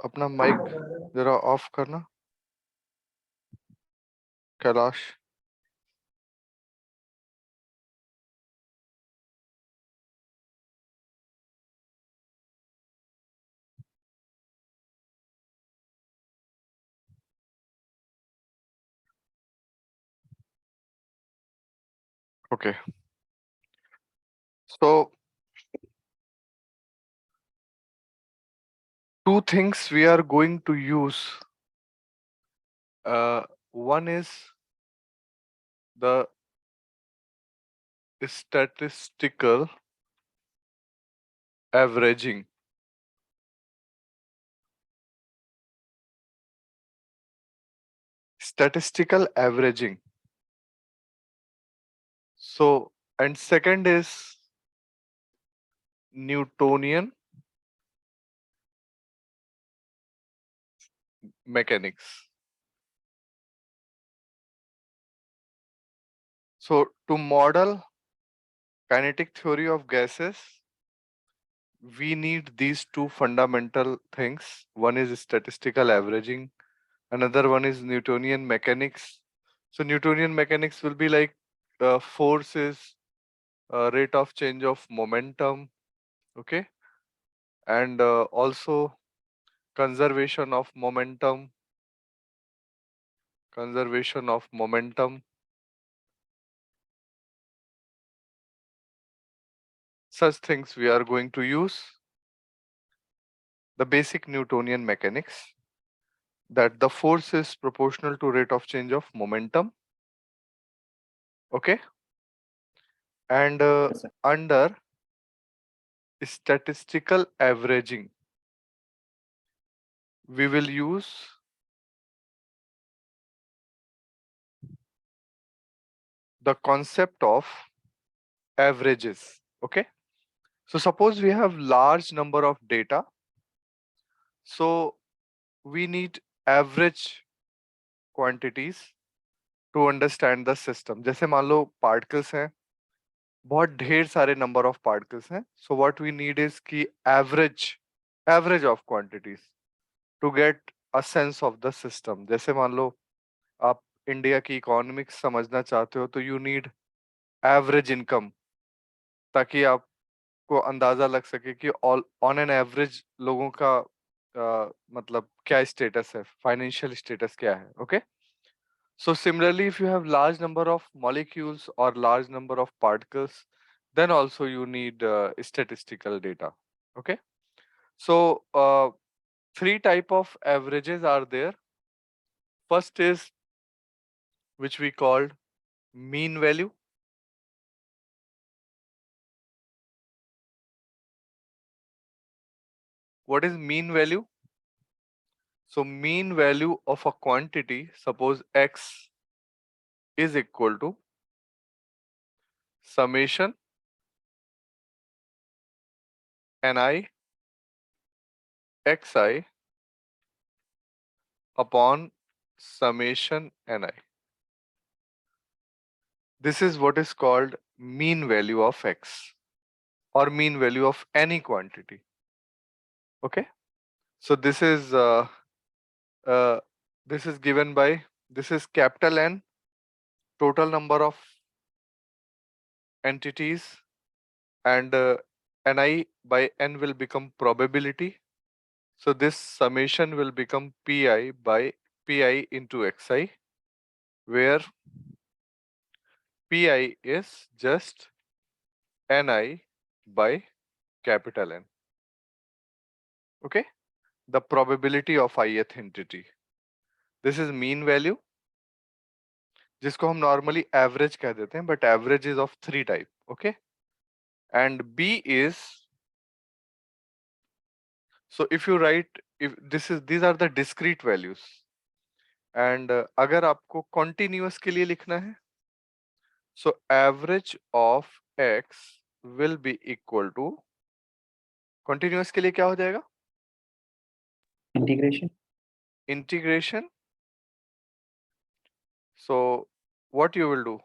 अपना माइक जरा ऑफ करना Kailash. Okay, so two things we are going to use. One is the statistical averaging. Statistical averaging. So, and second is Newtonian mechanics. So, to model kinetic theory of gases, we need these two fundamental things. One is statistical averaging, another one is Newtonian mechanics. So, Newtonian mechanics will be like forces, rate of change of momentum, okay, and also conservation of momentum, such things we are going to use the basic Newtonian mechanics, that the force is proportional to rate of change of momentum, okay, and Yes, sir. under statistical averaging we will use the concept of averages, okay. So suppose we have large number of data, so we need average quantities to understand the system. जैसे मान लो particles हैं, बहुत ढेर सारे number of particles हैं, so what we need is कि average of quantities to get a sense of the system. जैसे मान लो आप इंडिया की इकोनॉमिक्स समझना चाहते हो तो you need average income, ताकि आपको अंदाजा लग सके कि ऑन एन एवरेज लोगों का मतलब क्या स्टेटस है, फाइनेंशियल स्टेटस क्या है, okay. So similarly, if you have large number of molecules or large number of particles, then also you need statistical data, okay. So three type of averages are there. First is which we called mean value. What is mean value? So mean value of a quantity, suppose x is equal to summation ni xi upon summation ni. This is what is called mean value of x or mean value of any quantity. Okay. So this is uh, given by, this is capital N, total number of entities, and ni by n will become probability. So this summation will become pi by pi into xi, where pi is just ni by capital N. Okay, the probability of ith entity. This is mean value, जिसको हम normally average कह देते हैं, but average is of three type. Okay, and B is, so if you write, if these are the discrete values, and अगर आपको continuous के लिए लिखना है, so average of x will be equal to, continuous के लिए क्या हो जाएगा? Integration. So what you will do?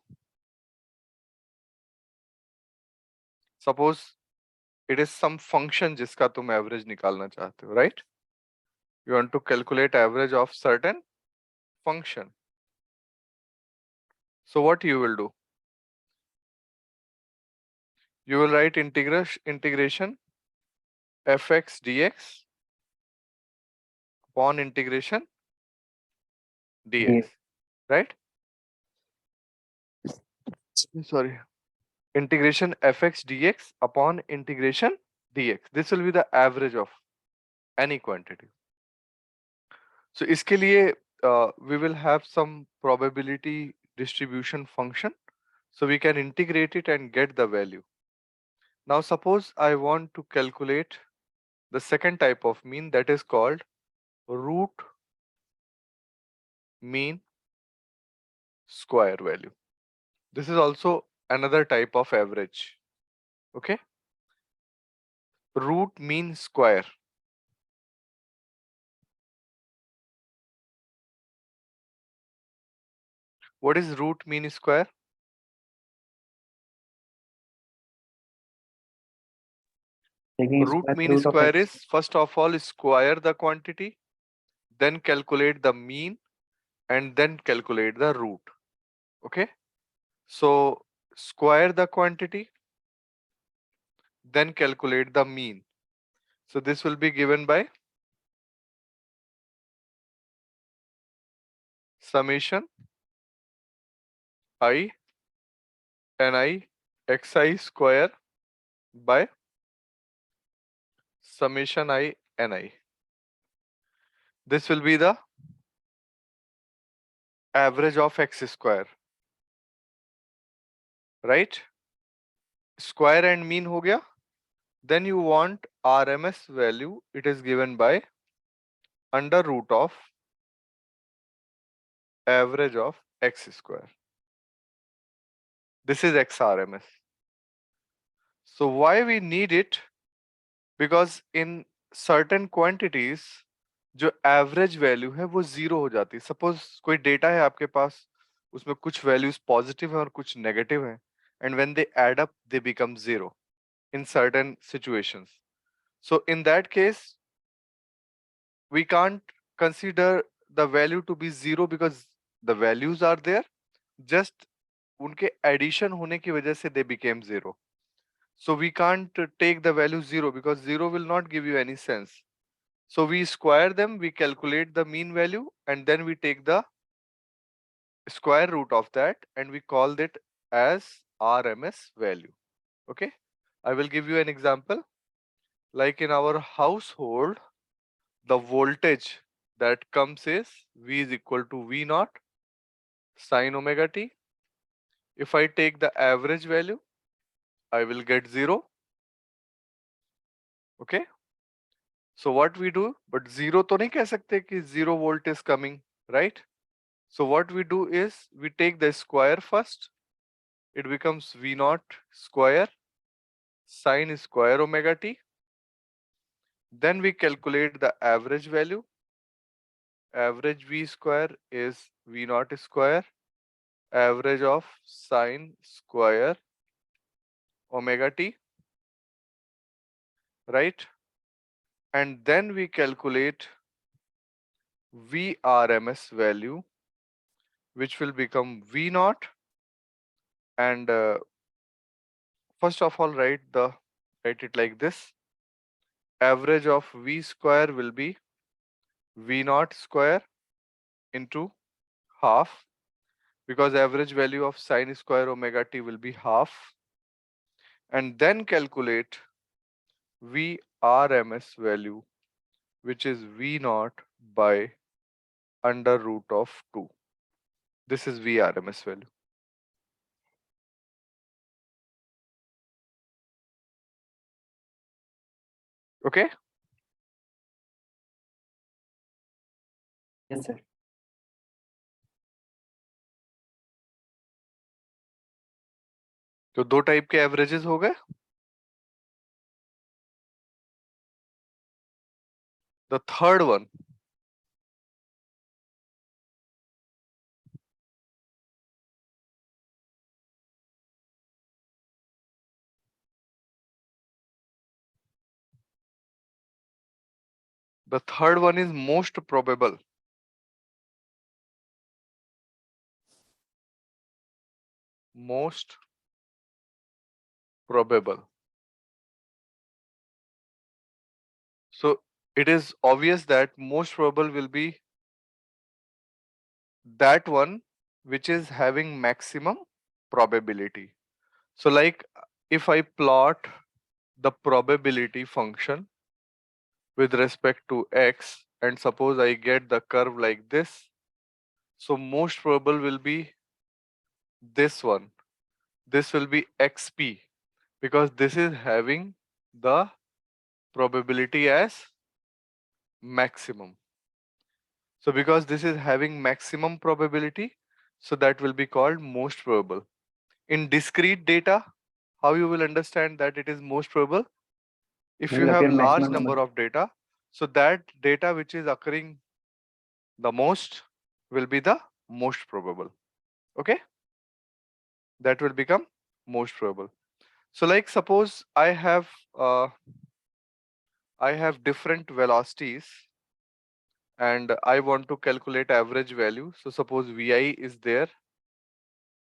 Suppose it is some function जिसका तुम एवरेज निकालना चाहते हो, right? You want to calculate average of certain function. So what you will do? You will write integration fx dx upon integration dx, Yes. right? Sorry. Integration fx dx upon integration dx. This will be the average of any quantity. So इसके लिए we will have some probability distribution function. So we can integrate it and get the value. Now suppose I want to calculate the second type of mean, that is called root mean square value. This is also another type of average. Okay. Root mean square. What is root mean square? Taking Root square mean root of square x. is, first of all, square the quantity, then calculate the mean, and then calculate the root. Okay. So square the quantity, then calculate the mean. So this will be given by summation I ni xi square by summation I ni. This will be the average of x square, right? Square and mean हो गया. Then you want RMS value. It is given by under root of average of x square. This is XRMS. So why we need it? Because in certain quantities जो average value है वो zero हो जाती है. Suppose कोई data है आपके पास, उसमें कुछ वैल्यूज पॉजिटिव है और कुछ नेगेटिव है, and when they add up they become zero in certain situations. So in that case, we can't consider the value to be zero because the values are there. Just उनके addition होने की वजह से they became zero. So we can't take the value zero because zero will not give you any sense. So we square them, we calculate the mean value, and then we take the square root of that and we call it as RMS value. Okay. I will give you an example. Like in our household, the voltage that comes is V is equal to V naught sine omega t. If I take the average value, I will get 0. Okay. So what we do, but 0 तो नहीं कह सकते कि 0 volt is coming, right? So what we do is we take the square first. It becomes V naught square sine square omega t. Then we calculate the average value. Average V square is V naught square average of sine square omega t, right? And then we calculate VRMS value, which will become V naught. And first of all, write it like this. Average of V square will be V naught square into half, because average value of sine square omega t will be half. And then calculate VRMS value, which is V naught by under root of 2. This is VRMS value. Okay. Yes, sir. तो दो type के averages हो गए. The third one, The third one is most probable. Most probable. So it is obvious that most probable will be that one which is having maximum probability. So like if I plot the probability function with respect to x and suppose I get the curve like this, so most probable will be this one. This will be xp because this is having the probability as maximum. So because this is having maximum probability, so that will be called most probable. In discrete data, how you will understand that it is most probable? If It you will have appear large maximum number number. of data, so that data which is occurring the most will be the most probable. Okay, that will become most probable. So like suppose uh, I have different velocities and I want to calculate average value. So suppose vi is there,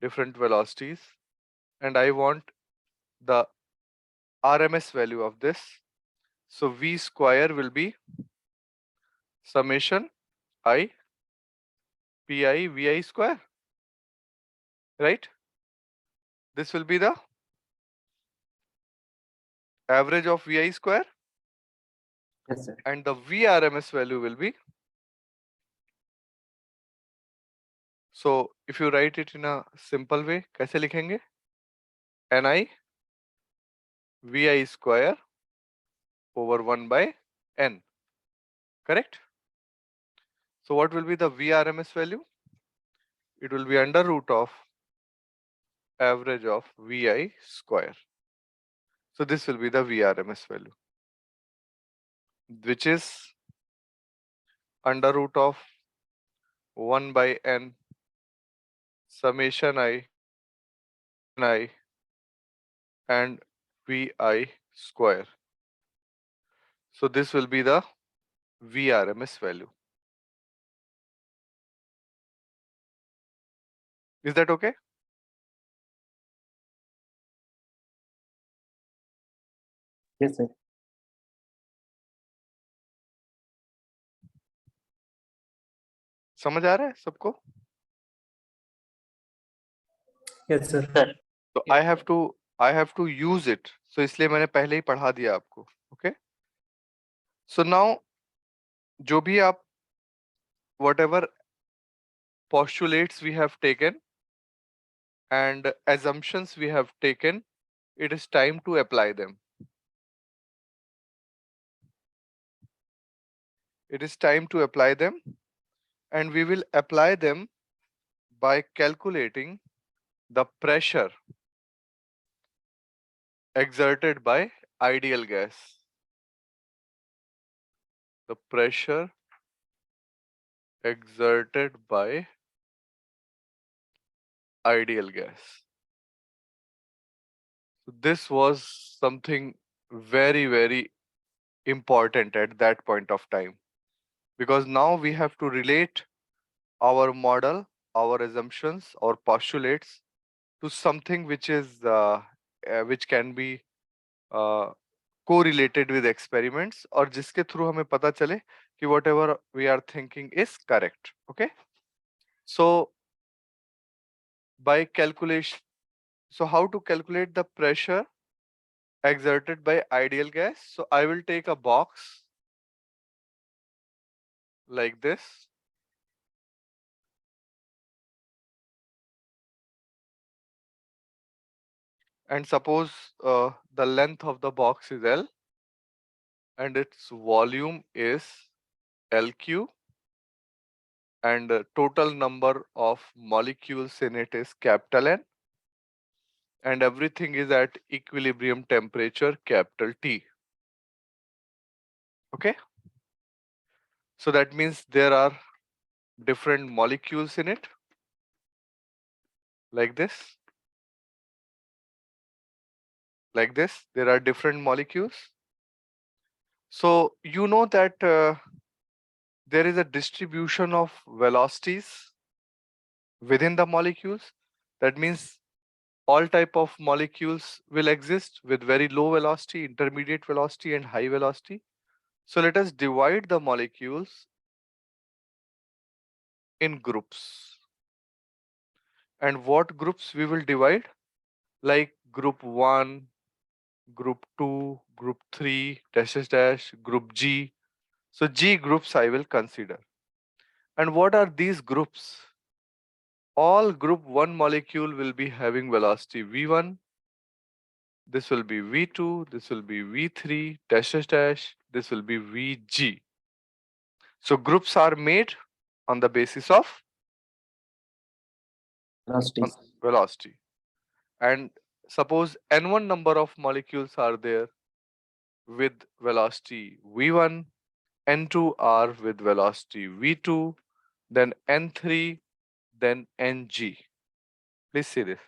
different velocities, and I want the RMS value of this. So v square will be summation I pi vi square, right? This will be the average of vi square, Yes, sir. and the vrms value will be, so if you write it in a simple way, कैसे लिखेंगे? ni vi square over 1 by n, correct? So what will be the vrms value? It will be under root of average of vi square. So this will be the vrms value, which is under root of 1 by n summation I ni and vi square. So this will be the vrms value. Is that okay? Yes, sir. समझ आ रहा है सबको? Yes, sir. तो I have to use it. So इसलिए मैंने पहले ही पढ़ा दिया आपको. Okay? So now जो भी आप whatever postulates we have taken and assumptions we have taken, it is time to apply them. It is time to apply them, and we will apply them by calculating the pressure exerted by ideal gas. The pressure exerted by ideal gas. So this was something very, very important at that point of time, because now we have to relate our model, our assumptions, our postulates to something which is which can be correlated with experiments, और जिसके through हमें पता चले कि whatever we are thinking is correct. Okay, so by calculation, so how to calculate the pressure exerted by ideal gas? So I will take a box like this, and suppose the length of the box is L and its volume is LQ, and total number of molecules in it is capital N, and everything is at equilibrium temperature capital T. Okay, so that means there are different molecules in it like this. Like this, there are different molecules, So you know that there is a distribution of velocities within the molecules. That means all type of molecules will exist with very low velocity, intermediate velocity, and high velocity. So let us divide the molecules in groups. And what groups we will divide? Like group 1, group 2, group 3, dash dash dash, group G. So G groups I will consider. And what are these groups? All group 1 molecule will be having velocity V1. This will be V2. This will be V3, dash dash dash. This will be Vg. So groups are made on the basis of Velocities. velocity. And suppose n1 number of molecules are there with velocity v1, n2 are with velocity v2, then n3, then ng. Please see this.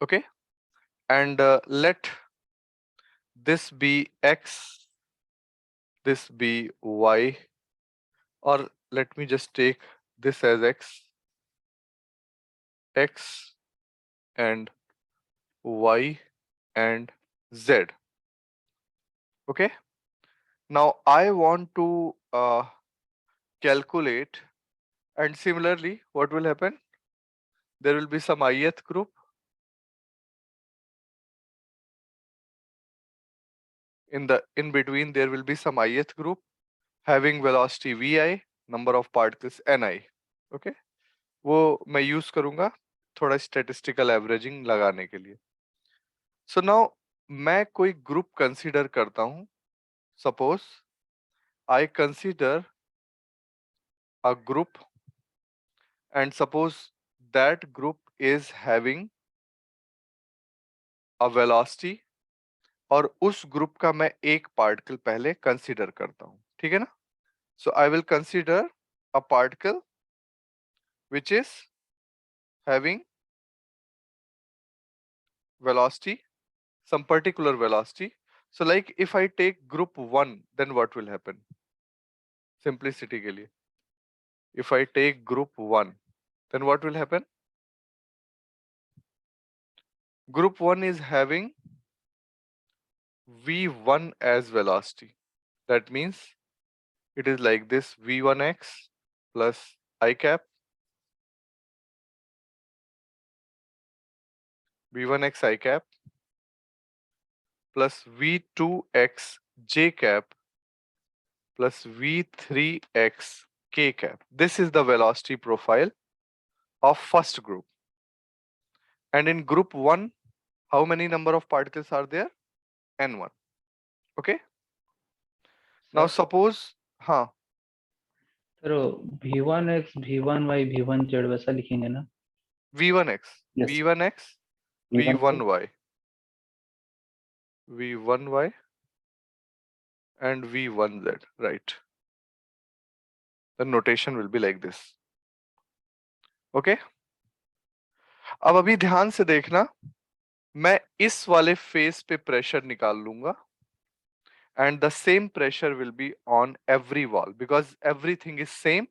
Okay, and let this be x, this be y, or let me just take this as x and y and z. Okay, now I want to calculate, and similarly what will happen? There will be some ith group. In between there will be some ith group having velocity vi, number of particles ni. Okay, वो मैं use करूंगा थोड़ा statistical averaging लगाने के लिए. So now मैं कोई group consider करता हूं. Suppose I consider a group, and suppose that group is having a velocity, और उस ग्रुप का मैं एक पार्टिकल पहले कंसीडर करता हूं. ठीक है ना? So I will consider a particle which is having velocity, some particular velocity. So like if I take group 1, then what will happen? Simplicity के लिए, if I take group 1, then what will happen? Group 1 is having v1 as velocity. That means it is like this: v1x plus I cap, v1x I cap plus v2x j cap plus v3x k cap. This is the velocity profile of first group. And in group 1, how many number of particles are there? n1. Okay. Now Sir, suppose, हाँ, sir, V1x, V1y, V1z वैसा लिखेंगे ना? v1x, Yes. v1x, V1y. v1y, v1y, and v1z, right? The notation will be like this. Okay. अब अभी ध्यान से देखना, मैं इस वाले फेस पे प्रेशर निकाल लूंगा, and the same pressure will be on every wall because everything is same.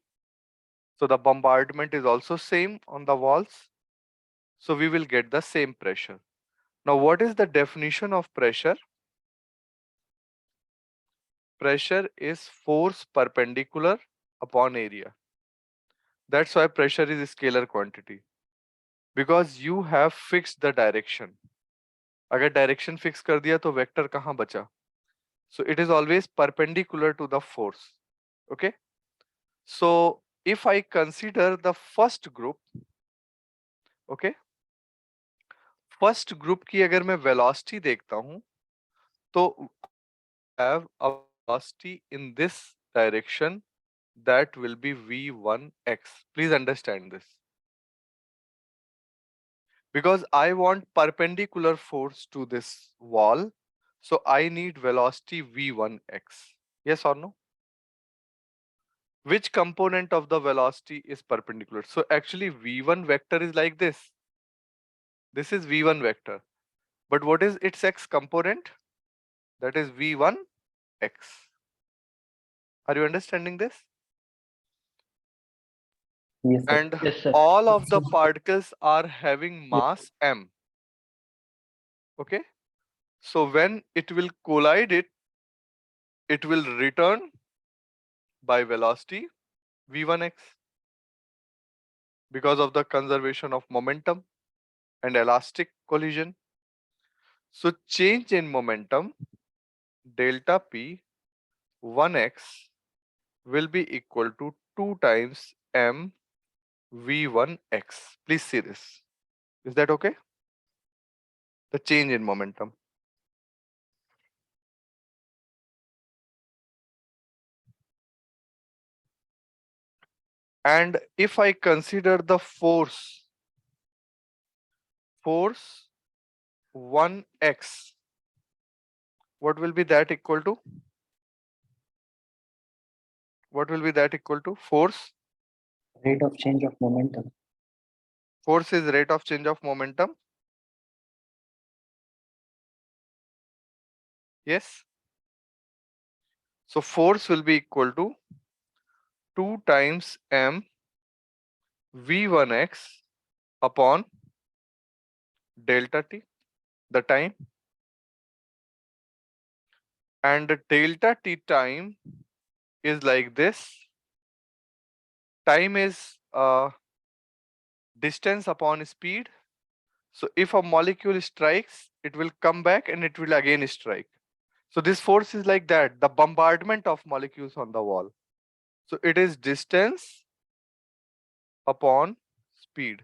So the bombardment is also same on the walls. So we will get the same pressure. Now what is the definition of pressure? Pressure is force perpendicular upon area. That's why pressure is a scalar quantity, because you have fixed the direction. अगर direction fix कर दिया तो vector कहाँ बचा? So it is always perpendicular to the force. Okay. So if I consider the first group, okay, first group की अगर मैं velocity देखता हूँ, तो have a velocity in this direction that will be v1x. Please understand this. Because I want perpendicular force to this wall, so I need velocity v1x. Yes or no? Which component of the velocity is perpendicular? So actually v1 vector is like this. This is v1 vector. But what is its x component? That is v1x. Are you understanding this? Yes, sir. And Yes, sir. all of the particles are having mass m. Okay. So when it will collide it will return by velocity v1x because of the conservation of momentum and elastic collision. So change in momentum delta p 1x will be equal to 2 times m v1x. Please see this. Is that okay? The change in momentum. And if I consider the force 1x, what will be that equal to? What will be that equal to? Force Rate of change of momentum. Force is rate of change of momentum. Yes. So force will be equal to 2 times m v1x upon delta t, the time. And the delta t time is like this. Time is distance upon speed. So if a molecule strikes, it will come back and it will again strike. So this force is like that, the bombardment of molecules on the wall. So it is distance upon speed.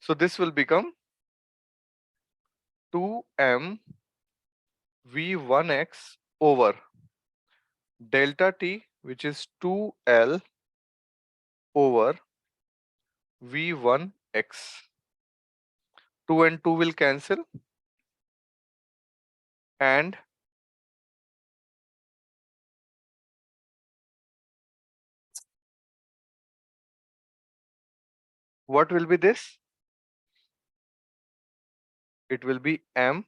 So this will become 2m v1x over delta t, which is 2l over v1x. 2 and 2 will cancel, and what will be this? It will be m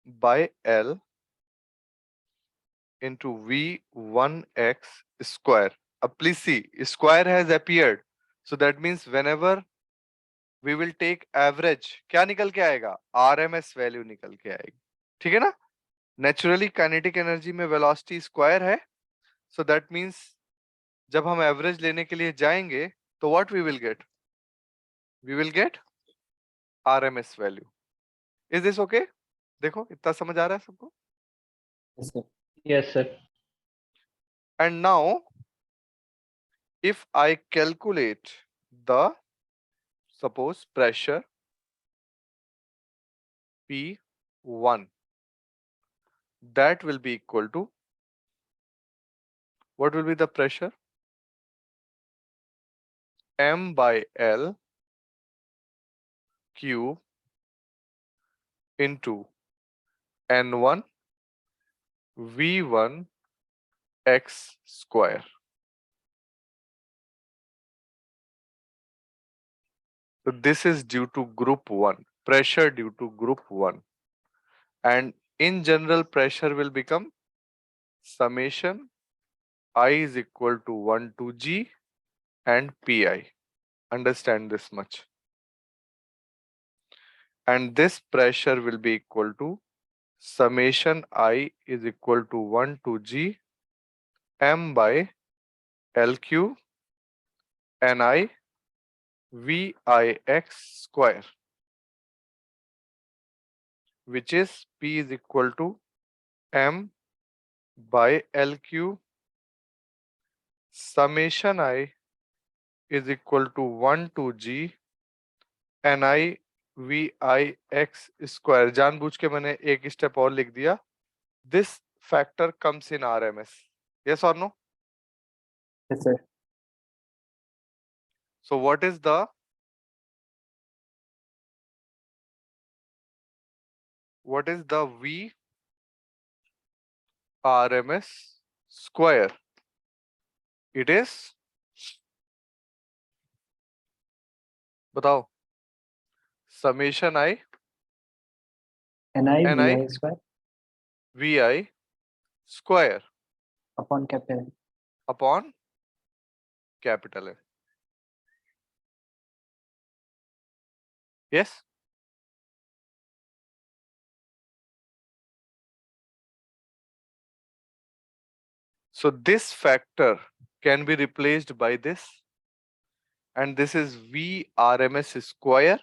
by l into v1x square. Please see, square has appeared. So that means whenever we will take average, क्या निकल के आएगा? RMS value निकल के आएगी. ठीक है ना? Naturally kinetic energy में velocity square है. So that means जब हम average लेने के लिए जाएंगे तो what we will get? We will get RMS value. Is this okay? देखो इतना समझ आ रहा है सबको? Yes, sir. Yes, sir. And now if I calculate the suppose pressure P1, that will be equal to, what will be the pressure? M by L cube into N1 V1 x square. So this is due to group 1, pressure due to group 1. And in general, pressure will become summation I is equal to 1 to G and Pi. Understand this much. And this pressure will be equal to summation I is equal to 1 to G m by L cube Ni Vix square, which is P is equal to m by L cube summation I is equal to 1 to G Ni Vix square. जानबूझ के मैंने एक step और लिख दिया. This factor comes in RMS. Yes or no? Yes, sir. So what is the V RMS square? It is, बताओ, summation I Ni Ni Vi square Vi square upon capital N. upon capital N. Yes. So this factor can be replaced by this, and this is V RMS square.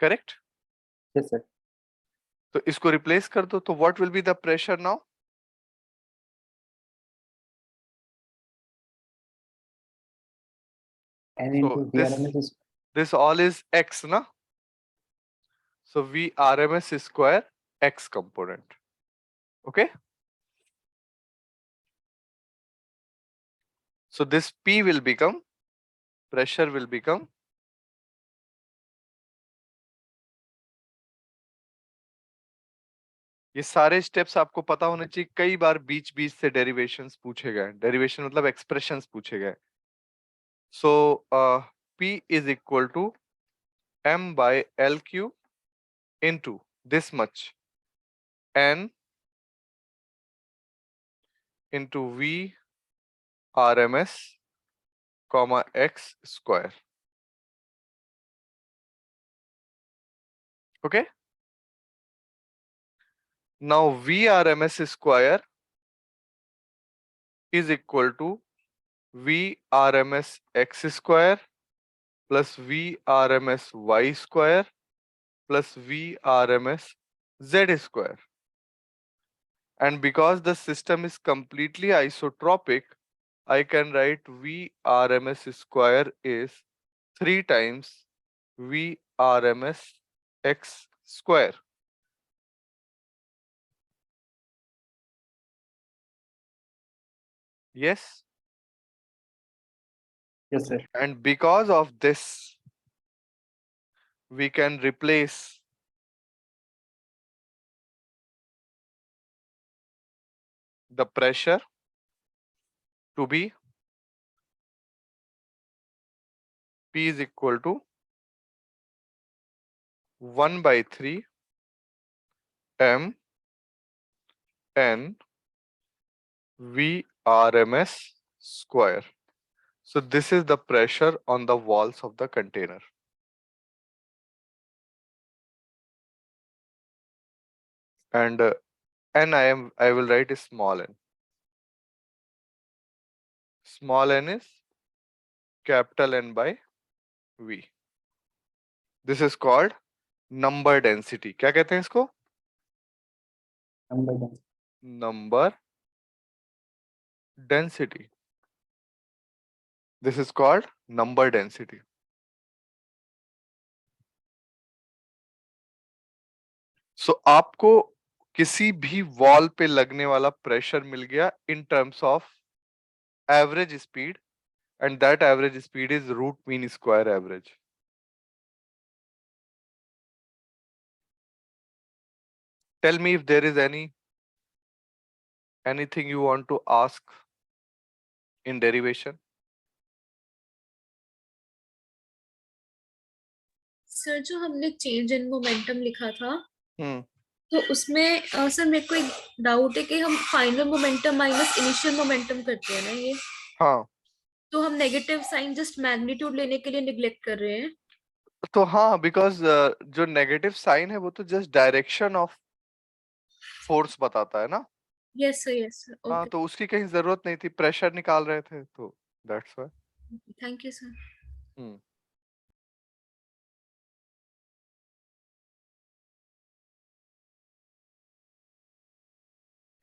Correct? Yes, sir. तो इसको replace कर दो, तो what will be the pressure now? N So into VRMS is this all is X, na? So V RMS square X component. Okay? So this P will become, pressure will become ये सारे steps आपको पता होने चाहिए, कई बार बीच बीच से derivations पूछे गए, डेरिवेशन मतलब एक्सप्रेशंस पूछे गए. So P is equal to m by L cube into this much n into V RMS comma x square. Okay? Now V RMS square is equal to V RMS x square plus V RMS y square plus V RMS z square. And because the system is completely isotropic, I can write V RMS square is 3 times V RMS x square. Yes? yes, sir. And because of this, we can replace the pressure to be P is equal to 1 by 3 m n V RMS square. So this is the pressure on the walls of the container. And n I will write a small n. Small n is capital N by V. This is called number density. क्या कहते हैं इसको? Number density. Number density. This is called number density. So आपको किसी भी wall पे लगने वाला प्रेशर मिल गया in terms of average speed, and that average speed is root mean square average. Tell me if there is anything you want to ask in derivation. Sir जो हमने change in momentum लिखा था हम्म तो उसमें sir मेरे को एक doubt है कि हम final momentum minus initial momentum करते हैं ना ये, हाँ, तो हम नेगेटिव साइन जस्ट मैग्नीट्यूड लेने के लिए निग्लेक्ट कर रहे हैं. तो हाँ, बिकॉज जो नेगेटिव साइन है वो तो जस्ट डायरेक्शन ऑफ फोर्स बताता है ना. Yes sir, yes sir. हाँ, ओके, तो उसकी कहीं जरूरत नहीं थी, प्रेशर निकाल रहे थे, तो that's why. Thank you sir. Hmm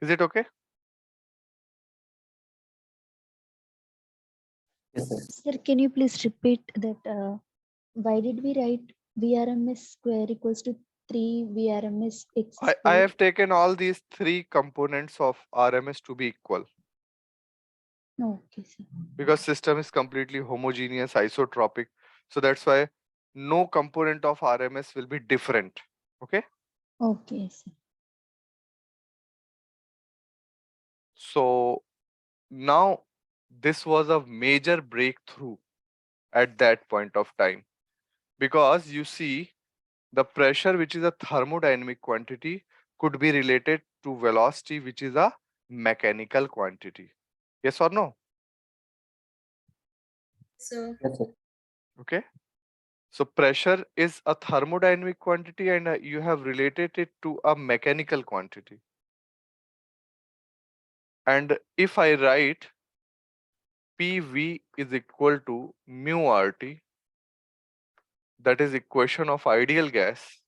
Is it okay? Yes, sir. Sir, can you please repeat that? Why did we write VRMS square equals to 3 VRMS x I square? have taken all these three components of RMS to be equal Okay, sir. because system is completely homogeneous, isotropic. So that's why no component of RMS will be different. Okay. Okay, sir. So now this was a major breakthrough at that point of time. Because you see, the pressure, which is a thermodynamic quantity, could be related to velocity, which is a mechanical quantity. Yes or no? So Yes, sir. Okay. So pressure is a thermodynamic quantity and you have related it to a mechanical quantity. And if I write PV is equal to mu RT, that is equation of ideal gas.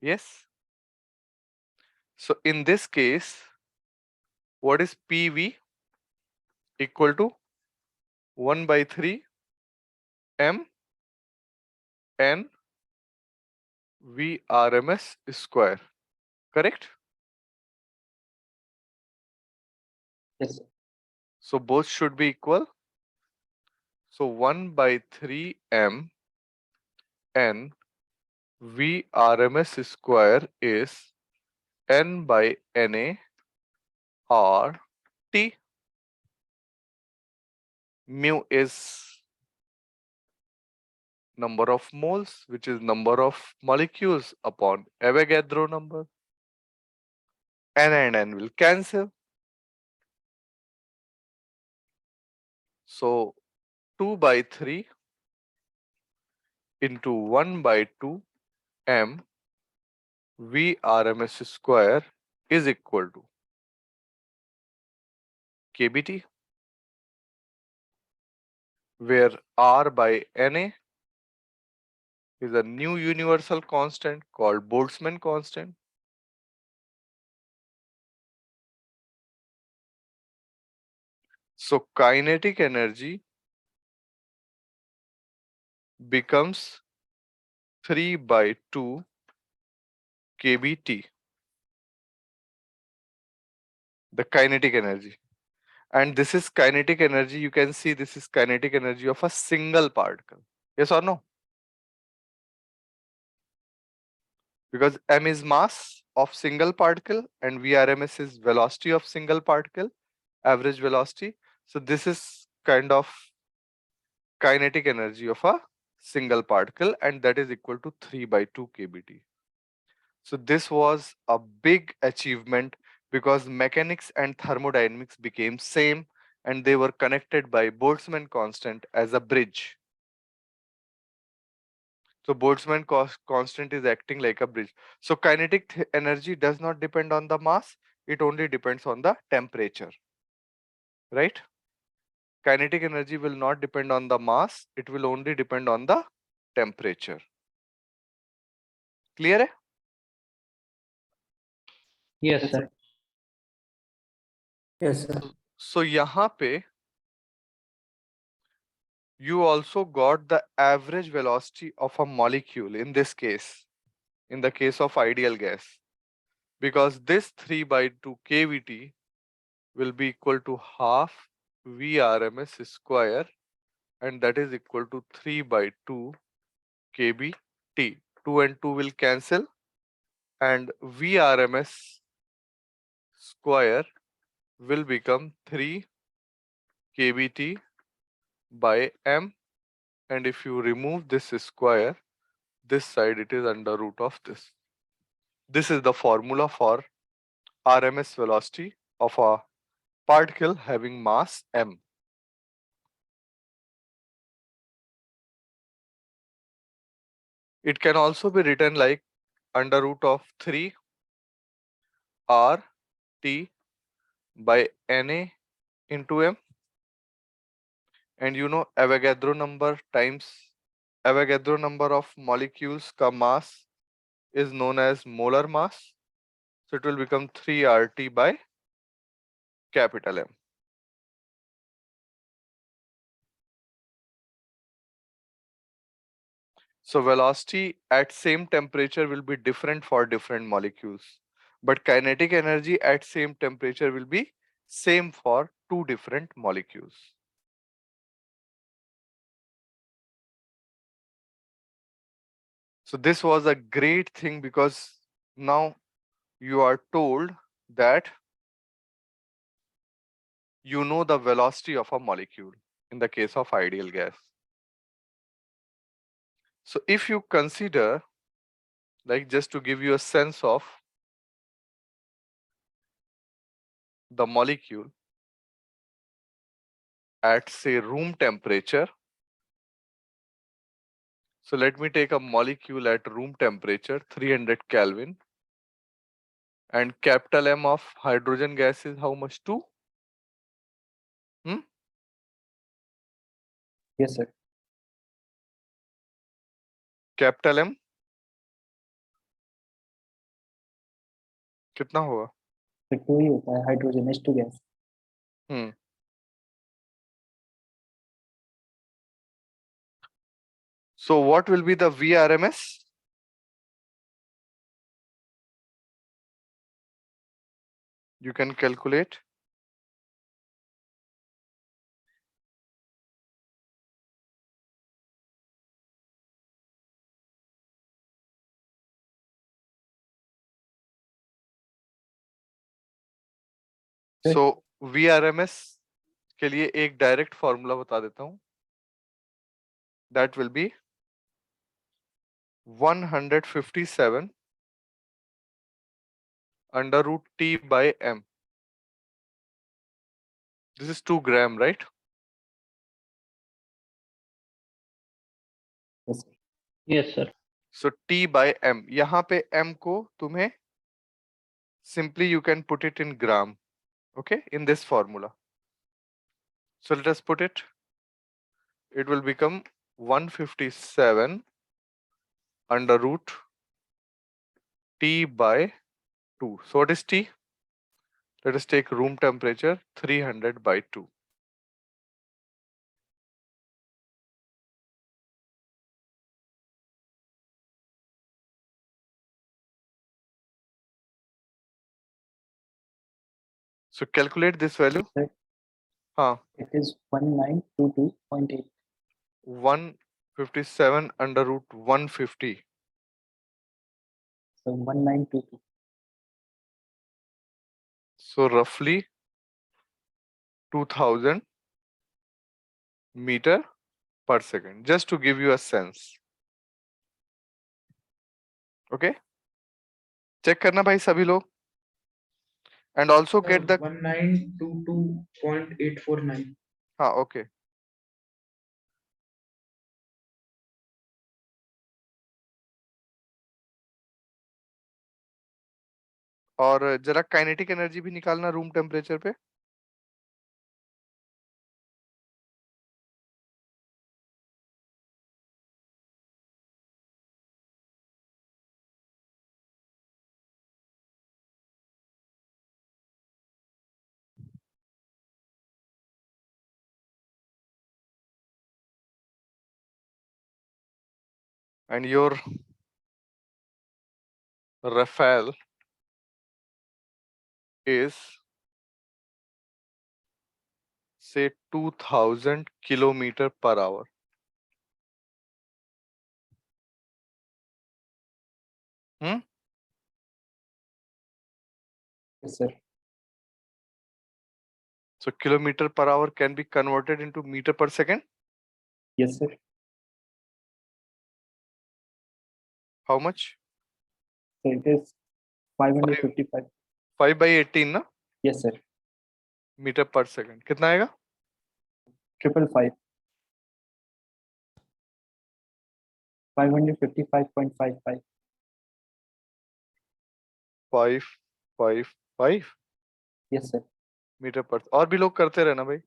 Yes. So in this case, what is PV? Equal to 1 by 3 m n VRMS square. Correct? Yes, sir. So both should be equal. So 1 by 3 m n VRMS square is n by Na r T. Mu is number of moles, which is number of molecules upon Avogadro number. N and N will cancel. So 2 by 3 into 1 by 2 m VRMS square is equal to kBT, where R by Na is a new universal constant called Boltzmann constant. So kinetic energy becomes 3 by 2 kBT, the kinetic energy. And this is kinetic energy. You can see this is kinetic energy of a single particle. Yes or no? Because m is mass of single particle and VRMS is velocity of single particle, average velocity. So this is kind of kinetic energy of a single particle, and that is equal to 3 by 2 kBT. So this was a big achievement because mechanics and thermodynamics became same and they were connected by Boltzmann constant as a bridge. So Boltzmann constant is acting like a bridge. So kinetic energy does not depend on the mass, it only depends on the temperature, right? Kinetic energy will not depend on the mass, it will only depend on the temperature. Clear है? Yes, Yes, sir. sir. Yes, sir. So यहाँ पे you also got the average velocity of a molecule in this case, in the case of ideal gas, because this 3 by 2 kVT will be equal to half VRMS square, and that is equal to 3 by 2 kBT. 2 and 2 will cancel, and VRMS square will become 3 kBT by m, and if you remove this square, this side it is under root of this. This is the formula for RMS velocity of a particle having mass m. It can also be written like under root of 3 R T by Na into m, and you know Avogadro number times Avogadro number of molecules ka mass is known as molar mass, so it will become 3 RT by capital M. So velocity at same temperature will be different for different molecules, but kinetic energy at same temperature will be same for two different molecules. So this was a great thing because now you are told that you know the velocity of a molecule. in the case of ideal gas. So if you consider, like, just to give you a sense of the molecule at, say, room temperature. So let me take a molecule at room temperature, 300 Kelvin, and capital M of hydrogen gas is how much? 2? Yes, sir. Capital M कितना होगा? तो 2 ही होता है, hydrogen H2 gas. Hmm So what will be the VRMS? You can calculate. So VRMS के लिए एक direct formula बता देता हूं. That will be 157 under root T by M. This is 2 gram, right? Yes, sir. Yes, sir. So T by M. यहाँ पे M को तुम्हें simply you can put it in gram. Okay, in this formula. So let us put it. It will become 157 under root T by 2. So what is T? Let us take room temperature 300 by 2. So calculate this value. Sir, Huh. it is 1922.8. 157 under root 150. So 1922. So roughly 2000 meter per second. Just to give you a sense. Okay. Check करना भाई सभी लोग. And also get the 1922.849. हाँ okay. और जरा kinetic energy भी निकालना room temperature पे. And your Rafale is say 2000 kilometer per hour. Hmm? Yes, sir. So kilometer per hour can be converted into meter per second. Yes, sir. How much? So it is 555. 5 by 18 ना? Yes, sir. Metre पर second कितना आएगा? 555. 555.55. 555 Yes, sir. Metre पर. और भी लोग करते रहना भाई.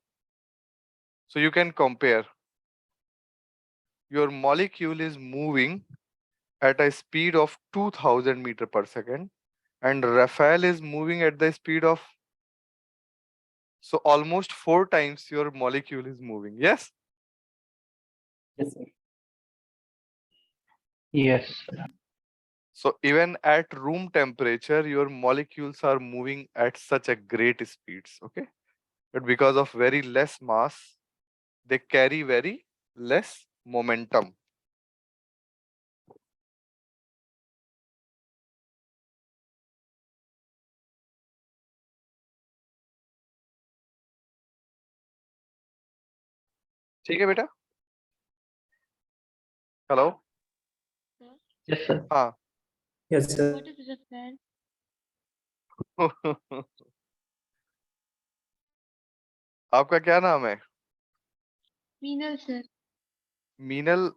So you can compare. Your molecule is moving at a speed of 2000 meter per second and Rafale is moving at the speed of, so almost 4 times your molecule is moving. Yes. Yes, sir. Yes, sir. So even at room temperature, your molecules are moving at such a great speeds. Okay. But because of very less mass, they carry very less momentum. ठीक है बेटा? Hello? Yes, sir. हाँ. Yes, sir. What is Rafael? आपका क्या नाम है? Meenal sir. Meenal,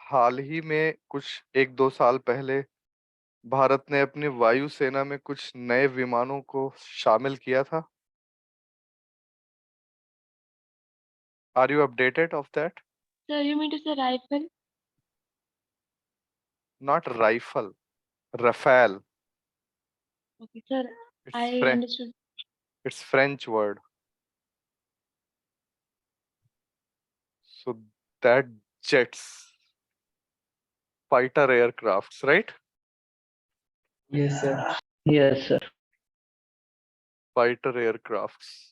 हाल ही में कुछ 1-2 साल पहले भारत ने अपनी वायुसेना में कुछ नए विमानों को शामिल किया था. Are you updated of that? Sir, you mean to say rifle? Not rifle, Rafale. Okay, sir. It's I understood. It's French word. So that jets, fighter aircrafts, right? Yes, sir. Yes, sir. Fighter aircrafts.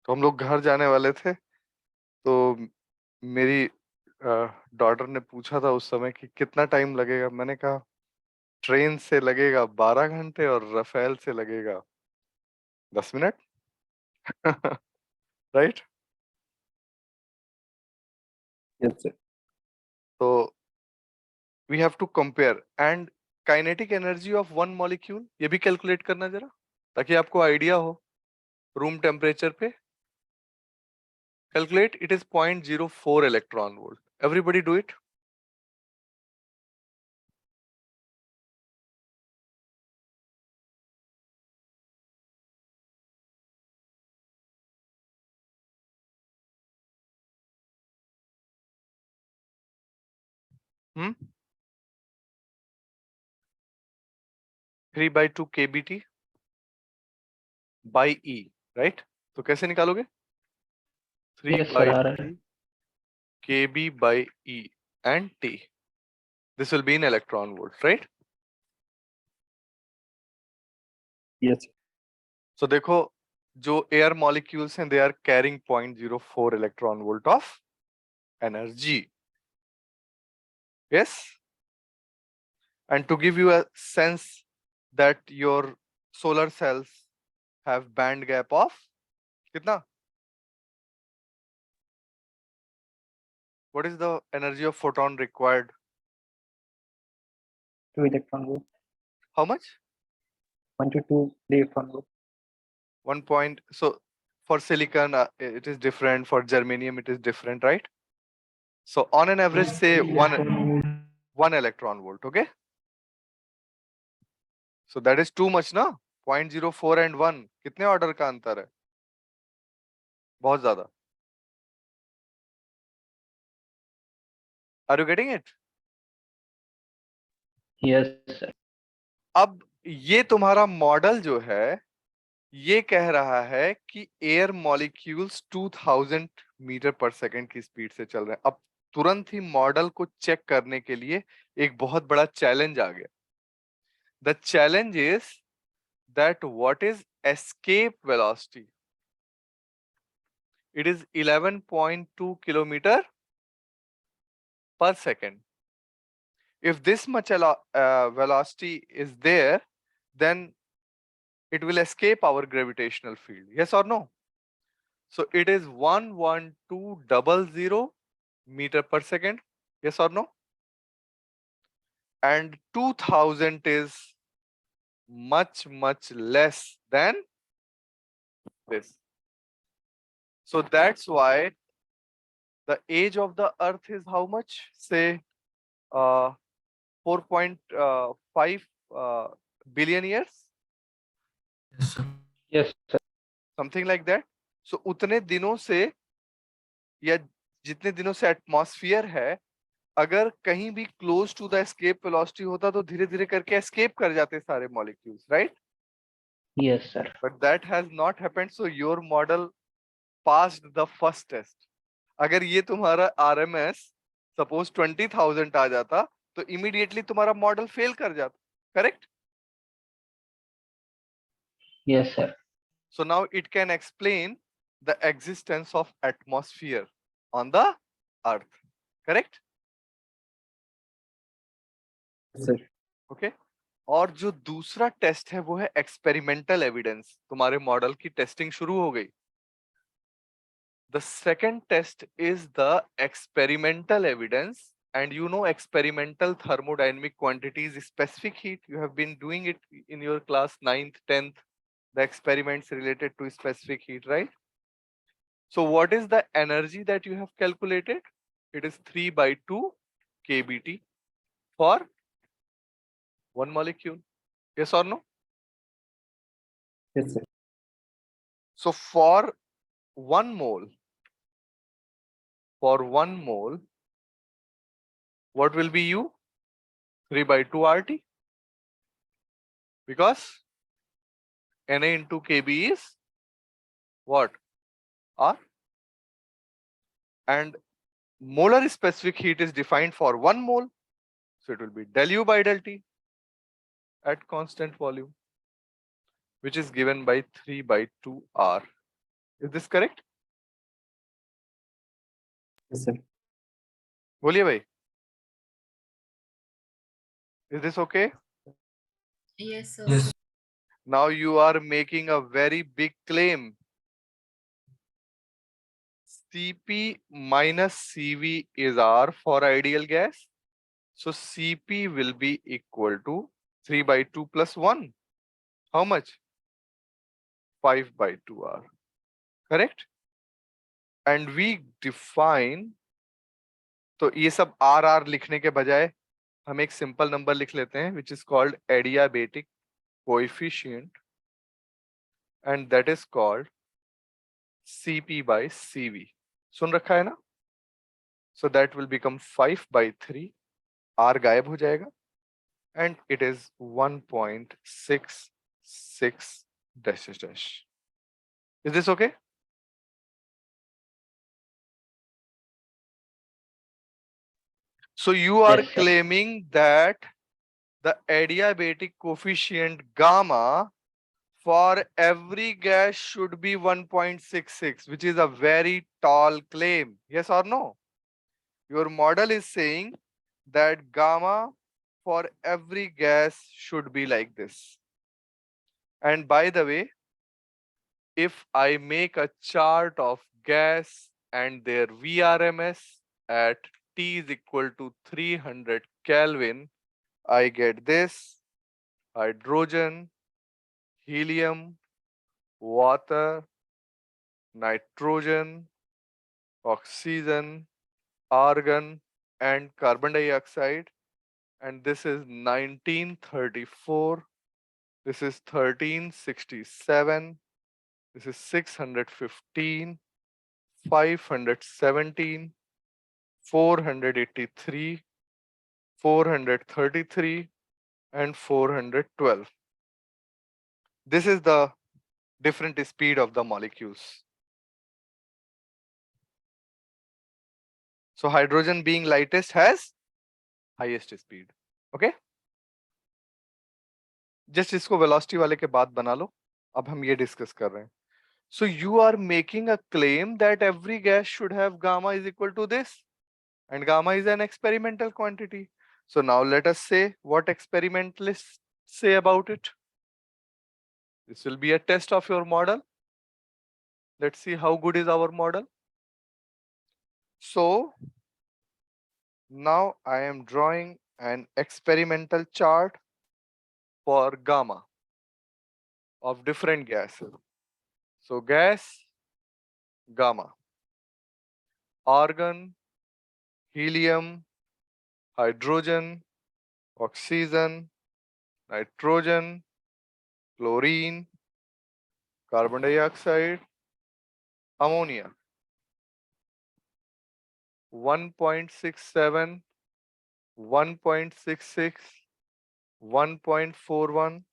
तो हम लोग घर जाने वाले थे, तो मेरी daughter ने पूछा था उस समय कि कितना टाइम लगेगा. मैंने कहा ट्रेन से लगेगा 12 घंटे और रफेल से लगेगा 10 मिनट. राइट? Yes, sir. तो we have to compare and kinetic energy of one molecule ये भी कैलकुलेट करना जरा, ताकि आपको आइडिया हो रूम टेम्परेचर पे. Calculate, it is 0.04 electron volt. Everybody do it. Hmm? 3/2 kBt by E, right? तो कैसे निकालोगे? 3 Yes, by sir. आ रहा है. 2 kB by E and T. This will be in electron volt, right? Yes, sir. So देखो, जो air molecules हैं, they are carrying 0.04 electron volt of energy. Yes? And to give you a sense that your solar cells have band gap of कितना? What is the energy of photon required? 2 electron volt. How much? 1 to 2 electron volt. 1 point. So for silicon, it is different. For germanium, it is different, right? So on an average, say one electron volt. Okay. So that is too much, na? 0.04 and 1. कितने order का अंतर है? बहुत ज़्यादा. Are you getting it? Yes, sir. अब ये तुम्हारा model जो है, ये कह रहा है कि एयर मॉलिक्यूल्स 2000 मीटर पर सेकंड की स्पीड से चल रहे हैं. अब तुरंत ही मॉडल को चेक करने के लिए एक बहुत बड़ा चैलेंज आ गया. The challenge is that what is escape velocity. It is 11.2 kilometre per second. If this much velocity is there, then it will escape our gravitational field. Yes or no? So it is 11200 meter per second. Yes or no? And 2000 is much less than this. So that's why the age of the earth is how much? Say 4.5 billion years, Yes, sir. something like that. So उतने दिनों से या जितने दिनों से atmosphere है, अगर कहीं भी close to the escape velocity होता तो धीरे धीरे करके एस्केप कर जाते सारे molecules, right? Yes, sir. But that has not happened. So your model passed the first test. अगर ये तुम्हारा आरएमएस सपोज 20,000 आ जाता तो इमीडिएटली तुम्हारा मॉडल फेल कर जाता. Correct? Yes, sir. So now it can explain the existence of atmosphere on the earth. Correct? Yes, sir. Okay और जो दूसरा टेस्ट है वो है एक्सपेरिमेंटल एविडेंस. तुम्हारे मॉडल की टेस्टिंग शुरू हो गई. The second test is the experimental evidence, and you know experimental thermodynamic quantities, specific heat. You have been doing it in your class 9th, 10th, the experiments related to specific heat, right? So what is the energy that you have calculated? It is 3 by 2 kBT for one molecule. Yes or no? Yes, sir. So for 1 mole, what will be U? 3 by 2 RT. Because Na into Kb is what? R. And molar specific heat is defined for 1 mole. So it will be del U by del T at constant volume, which is given by 3 by 2 R. Is this correct? Yes, sir. बोलिए भाई. Is this okay? Yes, sir. Yes. Now you are making a very big claim. Cp minus Cv is R for ideal gas. So Cp will be equal to 3 by 2 plus 1. How much? 5 by 2R. Correct? And we define, तो ये सब RR लिखने के बजाय हम एक simple number लिख लेते हैं, which is called adiabatic coefficient, and that is called Cp by Cv. सुन रखा है ना? So that will become 5 by 3. R गायब हो जाएगा, and it is 1.66 dash dash. Is this okay? So you are Yes, sir. claiming that the adiabatic coefficient gamma for every gas should be 1.66, which is a very tall claim. Yes or no? Your model is saying that gamma for every gas should be like this. And by the way, if I make a chart of gas and their VRMS at T is equal to 300 Kelvin, I get this: hydrogen, helium, water, nitrogen, oxygen, argon, and carbon dioxide. And this is 1934. This is 1367. This is 615, 517, 483, 433, and 412. This is the different speed of the molecules. So hydrogen being lightest has highest speed. Okay? Just इसको velocity वाले के बाद बना लो. अब हम ये discuss कर रहे हैं. So you are making a claim that every gas should have gamma is equal to this, and gamma is an experimental quantity. So now let us say what experimentalists say about it. This will be a test of your model. Let's see how good is our model. So now I am drawing an experimental chart for gamma of different gases. So gas, gamma, argon, helium, hydrogen, oxygen, nitrogen, chlorine, carbon dioxide, ammonia. 1.67, 1.66, 1.41,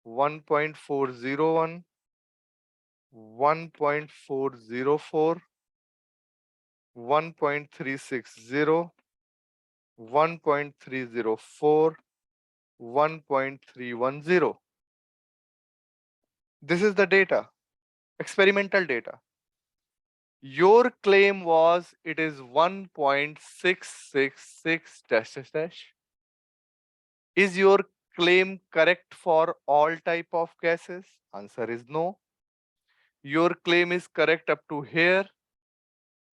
1.401, 1.404, 1.360, 1.304, 1.310. This is the data, experimental data. Your claim was it is 1.666 dash dash dash. Is your claim correct for all type of gases? Answer is no. Your claim is correct up to here.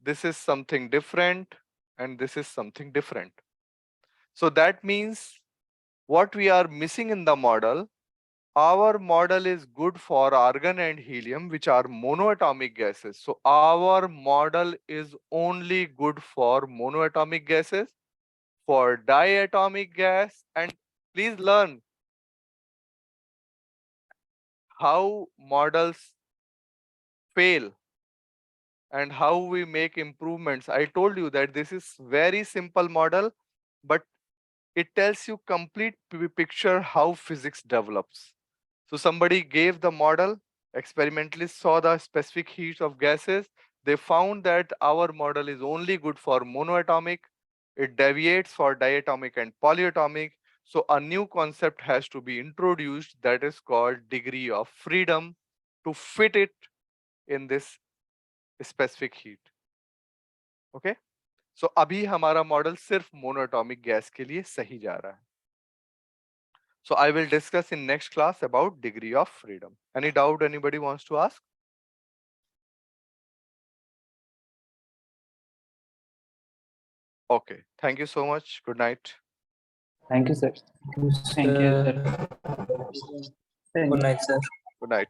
This is something different and this is something different. So that means what we are missing in the model, our model is good for argon and helium, which are monoatomic gases. So our model is only good for monoatomic gases. For diatomic gas, and please learn how models fail and how we make improvements. I told you that this is very simple model, but it tells you complete picture how physics develops. So somebody gave the model, experimentalists saw the specific heat of gases. They found that our model is only good for monoatomic. It deviates for diatomic and polyatomic. So a new concept has to be introduced that is called degree of freedom to fit it in this specific heat. Okay? So अभी हमारा model सिर्फ monoatomic gas के लिए सही जा रहा है. So I will discuss in next class about degree of freedom. Any doubt anybody wants to ask? Okay. Thank you so much. Good night. Thank you, sir. Thank you, sir. Good night, sir. Good night.